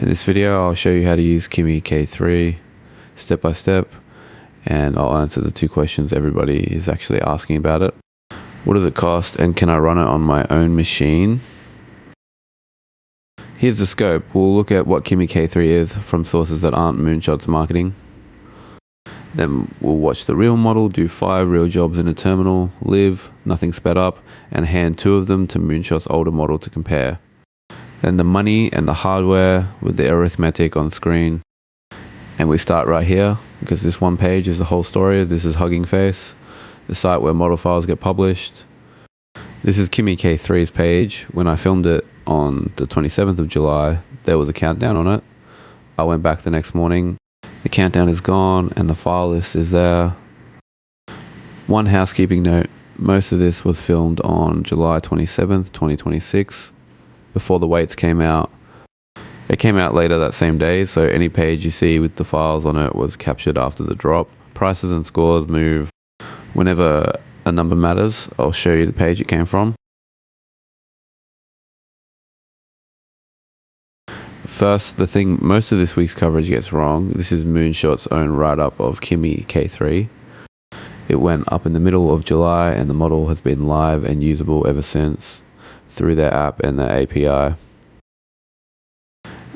In this video, I'll show you how to use Kimi K3 step by step, and I'll answer the two questions everybody is actually asking about it. What does it cost, and can I run it on my own machine? Here's the scope. We'll look at what Kimi K3 is from sources that aren't Moonshot's marketing. Then we'll watch the real model, do 5 real jobs in a terminal, live, nothing sped up, and hand 2 of them to Moonshot's older model to compare. Then the money and the hardware with the arithmetic on screen. And we start right here, because this one page is the whole story. This is Hugging Face, the site where model files get published. This is Kimi K3's page. When I filmed it on the 27th of July, there was a countdown on it. I went back the next morning. The countdown is gone and the file list is there. One housekeeping note, most of this was filmed on July 27th, 2026, before the weights came out. They came out later that same day, so any page you see with the files on it was captured after the drop. Prices and scores move whenever a number matters. I'll show you the page it came from. First, the thing most of this week's coverage gets wrong. This is Moonshot's own write-up of Kimi K3. It went up in the middle of July and the model has been live and usable ever since through their app and their API.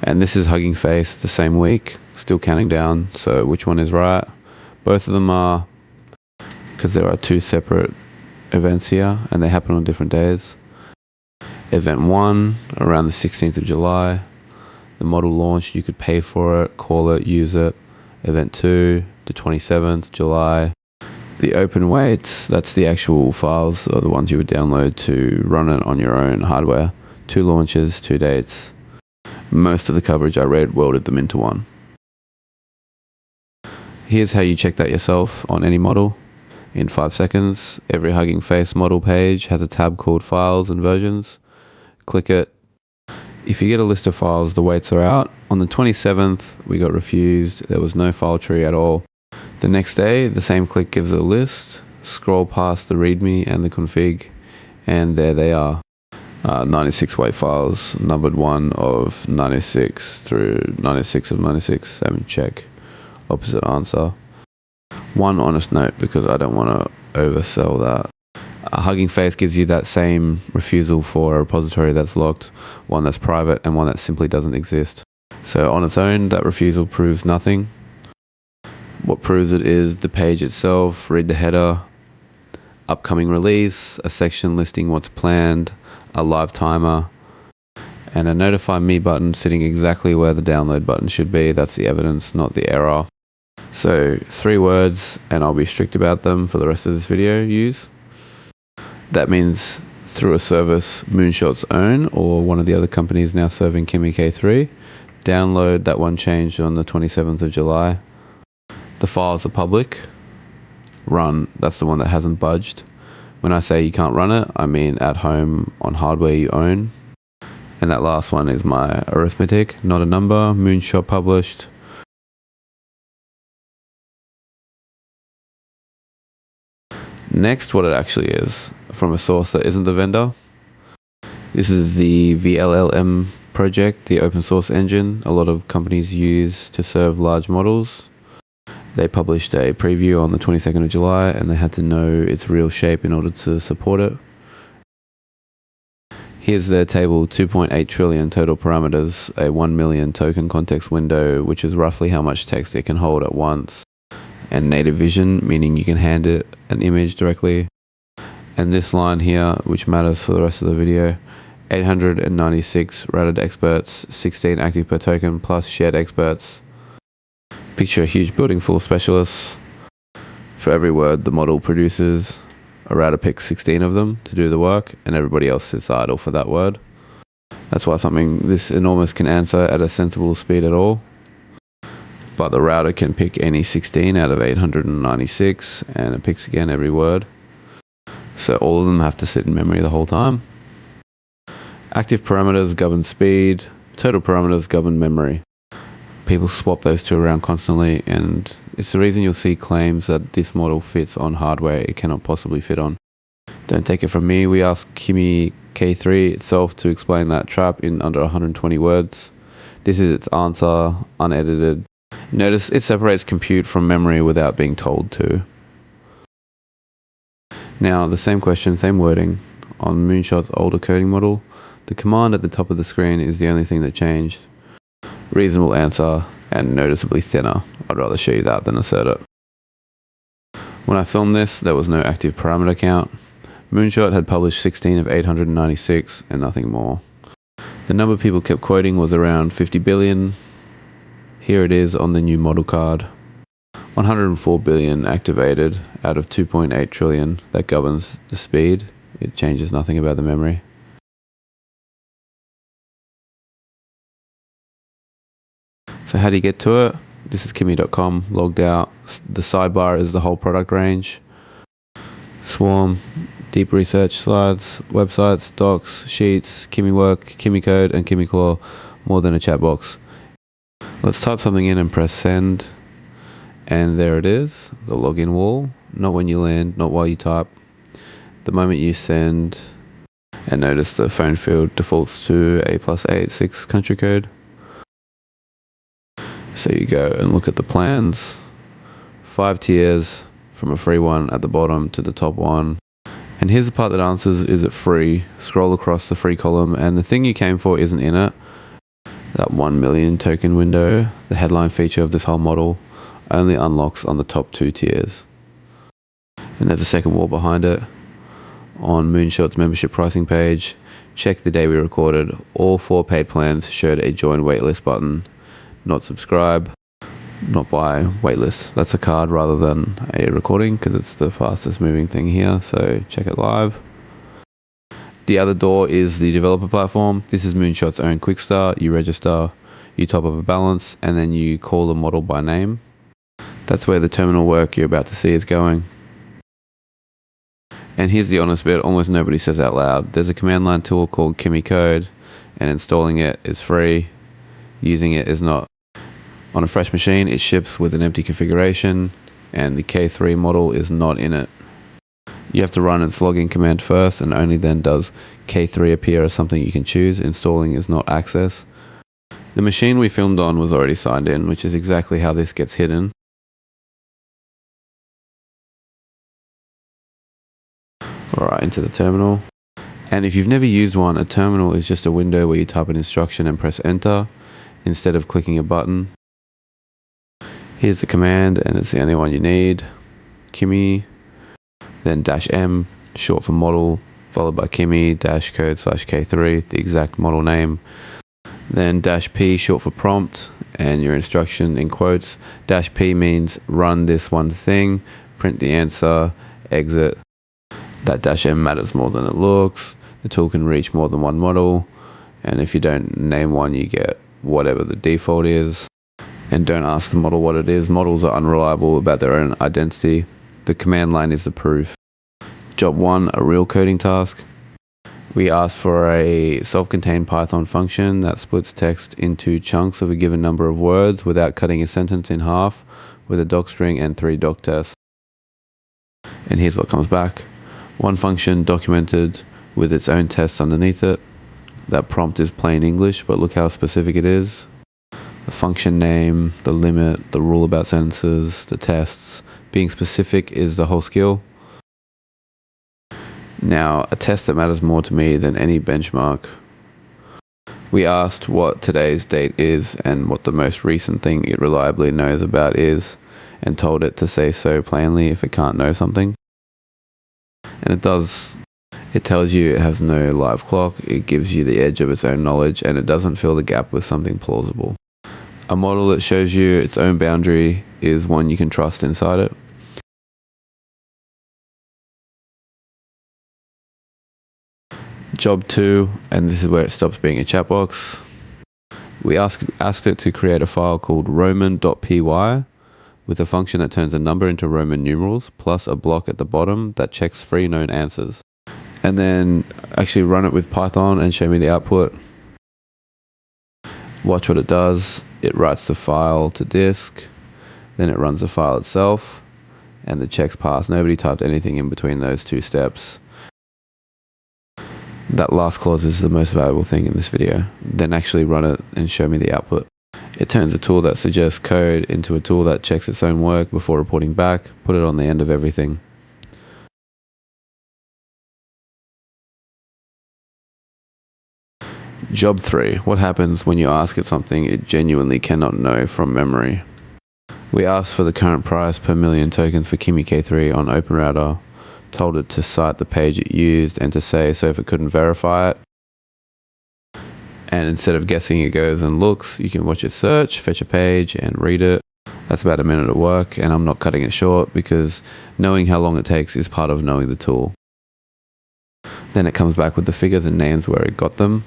And this is Hugging Face the same week, still counting down, so which one is right? Both of them are, because there are 2 separate events here and they happen on different days. Event 1, around the 16th of July. The model launched, you could pay for it, call it, use it. Event 2, the 27th July. The open weights, that's the actual files, or the ones you would download to run it on your own hardware. 2 launches, 2 dates. Most of the coverage I read welded them into one. Here's how you check that yourself on any model in 5 seconds. Every Hugging Face model page has a tab called Files and Versions. Click it. If you get a list of files, the weights are out. On the 27th, we got refused. There was no file tree at all. The next day, the same click gives a list. Scroll past the README and the config, and there they are. 96 weight files, numbered 1 of 96 through 96 of 96. Same check. Opposite answer. One honest note, because I don't want to oversell that. Hugging Face gives you that same refusal for a repository that's locked, one that's private, and one that simply doesn't exist. So on its own, that refusal proves nothing. What proves it is the page itself. Read the header, upcoming release, a section listing what's planned, a live timer, and a notify me button sitting exactly where the download button should be. That's the evidence, not the error. So 3 words, and I'll be strict about them for the rest of this video. Use. That means through a service Moonshot's own or one of the other companies now serving Kimi K3. Download that one changed on the 27th of July. The files are public. Run, that's the one that hasn't budged. When I say you can't run it, I mean at home on hardware you own. And that last one is my arithmetic, not a number. Moonshot published. Next, what it actually is, from a source that isn't the vendor. This is the VLLM project, the open source engine a lot of companies use to serve large models. They published a preview on the 22nd of July and they had to know its real shape in order to support it. Here's their table, 2.8 trillion total parameters, a 1 million token context window, which is roughly how much text it can hold at once. And native vision, meaning you can hand it an image directly. And this line here, which matters for the rest of the video, 896 rated experts, 16 active per token, plus shared experts. Picture a huge building full of specialists. For every word the model produces, a router picks 16 of them to do the work, and everybody else sits idle for that word. That's why something this enormous can answer at a sensible speed at all. But the router can pick any 16 out of 896, and it picks again every word. So all of them have to sit in memory the whole time. Active parameters govern speed, total parameters govern memory. People swap those 2 around constantly, and it's the reason you'll see claims that this model fits on hardware it cannot possibly fit on. Don't take it from me, we asked Kimi K3 itself to explain that trap in under 120 words. This is its answer, unedited. Notice it separates compute from memory without being told to. Now, the same question, same wording. On Moonshot's older coding model, the command at the top of the screen is the only thing that changed. Reasonable answer, and noticeably thinner. I'd rather show you that than assert it. When I filmed this, there was no active parameter count. Moonshot had published 16 of 896 and nothing more. The number people kept quoting was around 50 billion. Here it is on the new model card. 104 billion activated out of 2.8 trillion. That governs the speed. It changes nothing about the memory. So how do you get to it? This is Kimi.com, logged out. The sidebar is the whole product range. Swarm, deep research slides, websites, docs, sheets, Kimi work, Kimi code, and Kimi claw, more than a chat box. Let's type something in and press send. And there it is, the login wall. Not when you land, not while you type. The moment you send, and notice the phone field defaults to A+86 country code. So you go and look at the plans. 5 tiers from a free one at the bottom to the top one. And here's the part that answers, is it free? Scroll across the free column and the thing you came for isn't in it. That 1 million token window, the headline feature of this whole model, only unlocks on the top 2 tiers. And there's a second wall behind it. On Moonshot's membership pricing page, check the day we recorded. All 4 paid plans showed a join waitlist button. Not subscribe, not buy, waitlist. That's a card rather than a recording because it's the fastest moving thing here, so check it live. The other door is the developer platform. This is Moonshot's own quick start. You register, you top up a balance, and then you call the model by name. That's where the terminal work you're about to see is going. And here's the honest bit, almost nobody says out loud. There's a command line tool called Kimi Code, and installing it is free. Using it is not. On a fresh machine, it ships with an empty configuration, and the K3 model is not in it. You have to run its login command first, and only then does K3 appear as something you can choose. Installing is not access. The machine we filmed on was already signed in, which is exactly how this gets hidden. Alright, into the terminal. And if you've never used one, a terminal is just a window where you type an instruction and press enter instead of clicking a button. Here's the command, and it's the only one you need. Kimi, then -m, short for model, followed by Kimi -code/K3, the exact model name. Then -p, short for prompt, and your instruction in quotes. -p means run this one thing, print the answer, exit. That -m matters more than it looks. The tool can reach more than one model, and if you don't name one, you get whatever the default is. And don't ask the model what it is. Models are unreliable about their own identity. The command line is the proof. Job 1, a real coding task. We asked for a self-contained Python function that splits text into chunks of a given number of words without cutting a sentence in half, with a docstring and 3 doc tests. And here's what comes back. One function documented with its own tests underneath it. That prompt is plain English, but look how specific it is. The function name, the limit, the rule about sentences, the tests. Being specific is the whole skill. Now, a test that matters more to me than any benchmark. We asked what today's date is and what the most recent thing it reliably knows about is, and told it to say so plainly if it can't know something. And it does. It tells you it has no live clock, it gives you the edge of its own knowledge, and it doesn't fill the gap with something plausible. A model that shows you its own boundary is one you can trust inside it. Job 2, and this is where it stops being a chat box. We asked it to create a file called roman.py with a function that turns a number into Roman numerals, plus a block at the bottom that checks 3 known answers. And then actually run it with Python and show me the output. Watch what it does. It writes the file to disk, then it runs the file itself, and the checks pass. Nobody typed anything in between those 2 steps. That last clause is the most valuable thing in this video. Then actually run it and show me the output. It turns a tool that suggests code into a tool that checks its own work before reporting back. Put it on the end of everything. Job 3. What happens when you ask it something it genuinely cannot know from memory? We asked for the current price per million tokens for Kimi K3 on OpenRouter, told it to cite the page it used and to say so if it couldn't verify it. And instead of guessing, it goes and looks. You can watch it search, fetch a page and read it. That's about a minute of work, and I'm not cutting it short because knowing how long it takes is part of knowing the tool. Then it comes back with the figures and names where it got them.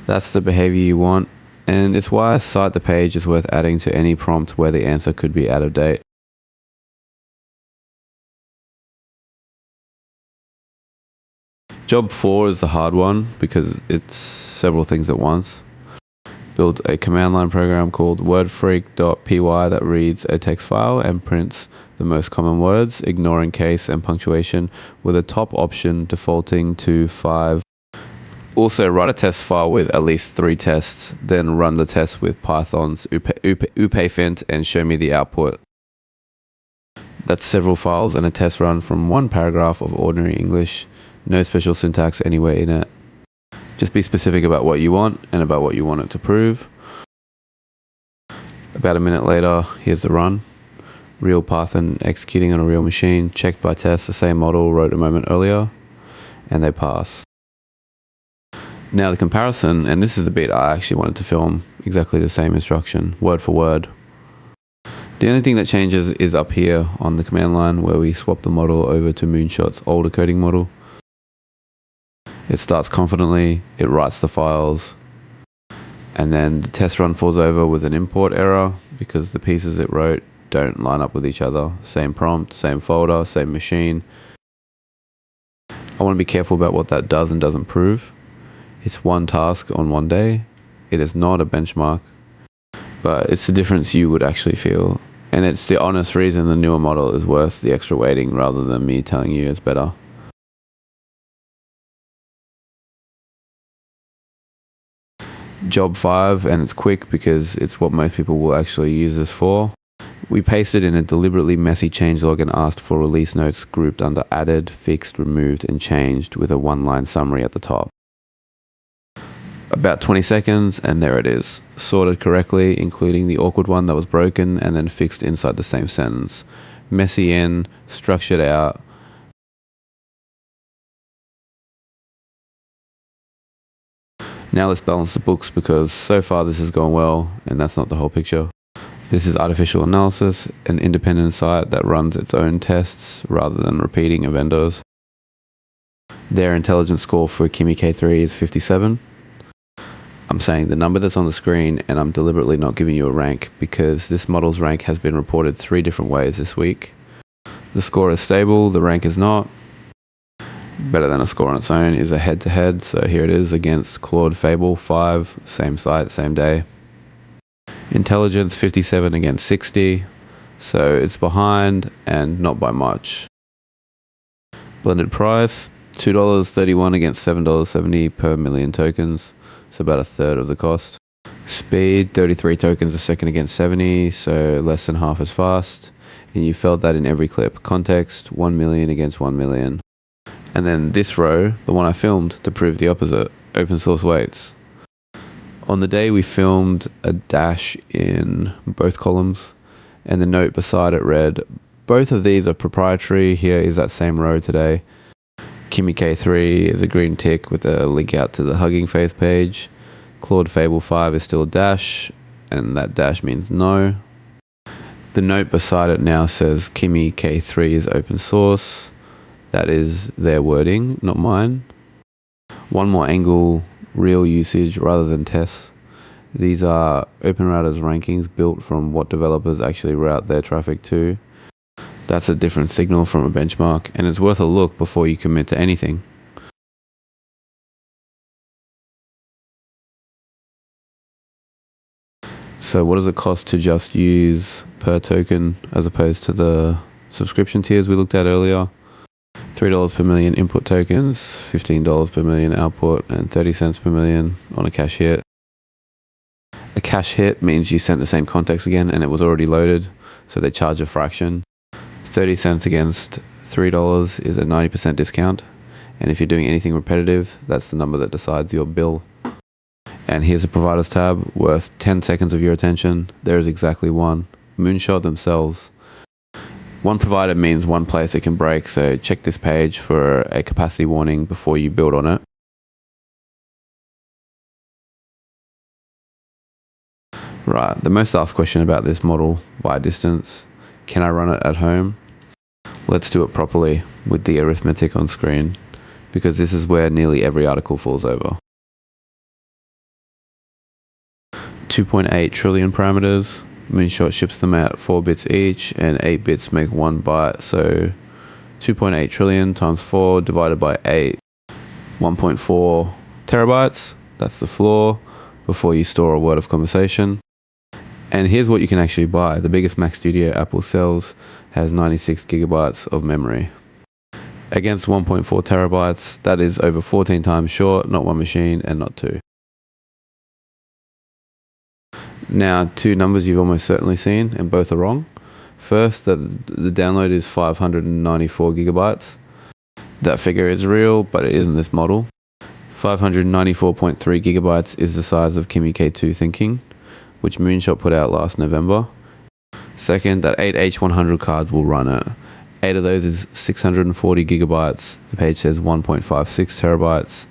That's the behavior you want, and it's why cite the page is worth adding to any prompt where the answer could be out of date. Job 4 is the hard one because it's several things at once. Build a command line program called wordfreak.py that reads a text file and prints the most common words, ignoring case and punctuation, with a top option defaulting to 5. Also, write a test file with at least 3 tests, then run the test with Python's upfint and show me the output. That's several files and a test run from 1 paragraph of ordinary English. No special syntax anywhere in it. Just be specific about what you want and about what you want it to prove. About a minute later, here's the run. Real Python executing on a real machine, checked by test, the same model wrote a moment earlier, and they pass. Now the comparison, and this is the bit I actually wanted to film exactly the same instruction, word for word. The only thing that changes is up here on the command line where we swap the model over to Moonshot's older coding model. It starts confidently, it writes the files, and then the test run falls over with an import error because the pieces it wrote don't line up with each other. Same prompt, same folder, same machine. I want to be careful about what that does and doesn't prove. It's one task on one day. It is not a benchmark, but it's the difference you would actually feel. And it's the honest reason the newer model is worth the extra waiting rather than me telling you it's better. Job 5, and it's quick because it's what most people will actually use this for. We pasted in a deliberately messy changelog and asked for release notes grouped under added, fixed, removed, and changed with a 1-line summary at the top. About 20 seconds, and there it is. Sorted correctly, including the awkward one that was broken and then fixed inside the same sentence. Messy in, structured out. Now let's balance the books because so far this has gone well, and that's not the whole picture. This is Artificial Analysis, an independent site that runs its own tests rather than repeating a vendor's. Their intelligence score for Kimi K3 is 57. I'm saying the number that's on the screen, and I'm deliberately not giving you a rank because this model's rank has been reported 3 different ways this week. The score is stable, the rank is not. Better than a score on its own is a head-to-head, so here it is against Claude Fable 5, same site, same day. Intelligence 57 against 60, so it's behind and not by much. Blended price, $2.31 against $7.70 per million tokens, so about a third of the cost. Speed, 33 tokens a second against 70, so less than half as fast. And you felt that in every clip. Context, 1 million against 1 million. And then this row, the one I filmed to prove the opposite, open source weights. On the day we filmed a dash in both columns, and the note beside it read, both of these are proprietary, here is that same row today. Kimi K3 is a green tick with a link out to the Hugging Face page. Claude Fable 5 is still a dash, and that dash means no. The note beside it now says Kimi K3 is open source. That is their wording, not mine. One more angle, real usage rather than tests. These are OpenRouter's rankings built from what developers actually route their traffic to. That's a different signal from a benchmark, and it's worth a look before you commit to anything. So what does it cost to just use per token as opposed to the subscription tiers we looked at earlier? $3 per million input tokens, $15 per million output, and 30 cents per million on a cache hit. A cache hit means you sent the same context again and it was already loaded, so they charge a fraction. 30 cents against $3 is a 90% discount, and if you're doing anything repetitive, that's the number that decides your bill. And here's a providers tab worth 10 seconds of your attention. There is exactly one. Moonshot themselves. One provider means one place it can break, so check this page for a capacity warning before you build on it. Right, the most asked question about this model by distance: can I run it at home? Let's do it properly with the arithmetic on screen, because this is where nearly every article falls over. 2.8 trillion parameters. Moonshot ships them at 4 bits each, and 8 bits make 1 byte, so 2.8 trillion times 4 divided by 8, 1.4 terabytes. That's the floor before you store a word of conversation. And here's what you can actually buy. The biggest Mac Studio Apple sells has 96 gigabytes of memory. Against 1.4 terabytes, that is over 14 times short, not one machine and not two. Now, two numbers you've almost certainly seen, and both are wrong. First, that the download is 594 gigabytes. That figure is real, but it isn't this model. 594.3 gigabytes is the size of Kimi K3 Thinking, which Moonshot put out last November. Second, that 8 H100 cards will run it. 8 of those is 640 gigabytes. The page says 1.56 terabytes.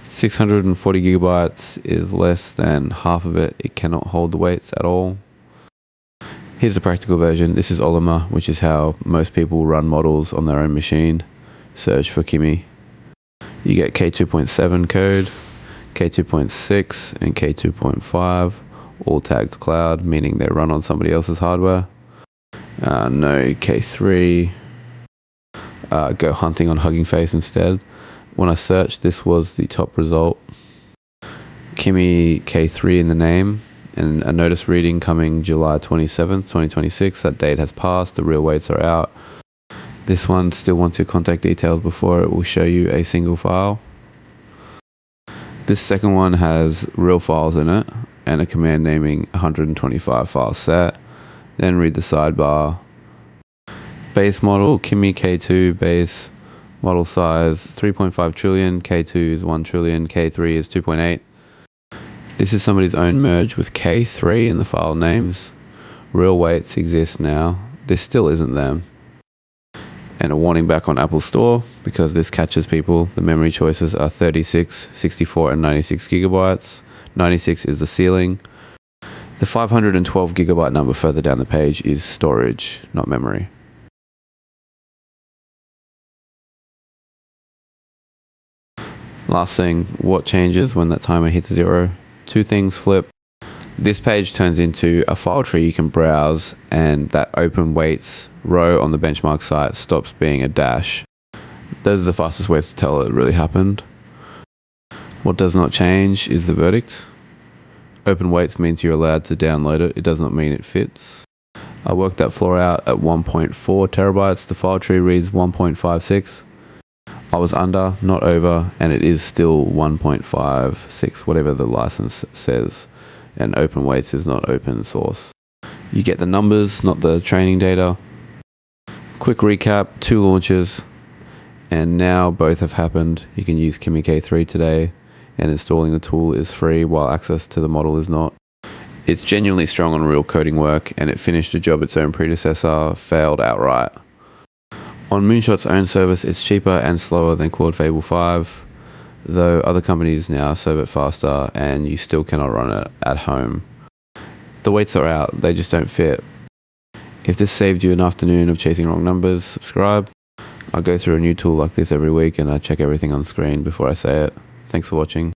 640 gigabytes is less than half of it. It cannot hold the weights at all. Here's the practical version. This is Ollama, which is how most people run models on their own machine. Search for Kimi. You get K2.7 code, K2.6, and K2.5, all tagged cloud, meaning they run on somebody else's hardware. No K3. Go hunting on Hugging Face instead. When I searched, this was the top result. Kimi K3 in the name, and a notice reading coming July 27th, 2026. That date has passed, the real weights are out. This one still wants your contact details before it will show you a single file. This second one has real files in it, and a command naming 125 files set. Then read the sidebar. Base model, Kimi K2 base. Model size 3.5 trillion, K2 is 1 trillion, K3 is 2.8. This is somebody's own merge with K3 in the file names. Real weights exist now. This still isn't them. And a warning back on Apple Store, because this catches people. The memory choices are 36, 64, and 96 gigabytes. 96 is the ceiling. The 512 gigabyte number further down the page is storage, not memory. Last thing, what changes when that timer hits 0? Two things flip. This page turns into a file tree you can browse, and that open weights row on the benchmark site stops being a dash. Those are the fastest ways to tell it really happened. What does not change is the verdict. Open weights means you're allowed to download it. It does not mean it fits. I worked that floor out at 1.4 terabytes. The file tree reads 1.56. I was under, not over, and it is still 1.56, whatever the license says. And open weights is not open source. You get the numbers, not the training data. Quick recap, 2 launches, and now both have happened. You can use Kimi K3 today, and installing the tool is free while access to the model is not. It's genuinely strong on real coding work, and it finished a job its own predecessor failed outright. On Moonshot's own service, it's cheaper and slower than Claude Fable 5, though other companies now serve it faster and you still cannot run it at home. The weights are out, they just don't fit. If this saved you an afternoon of chasing wrong numbers, subscribe. I go through a new tool like this every week and I check everything on screen before I say it. Thanks for watching.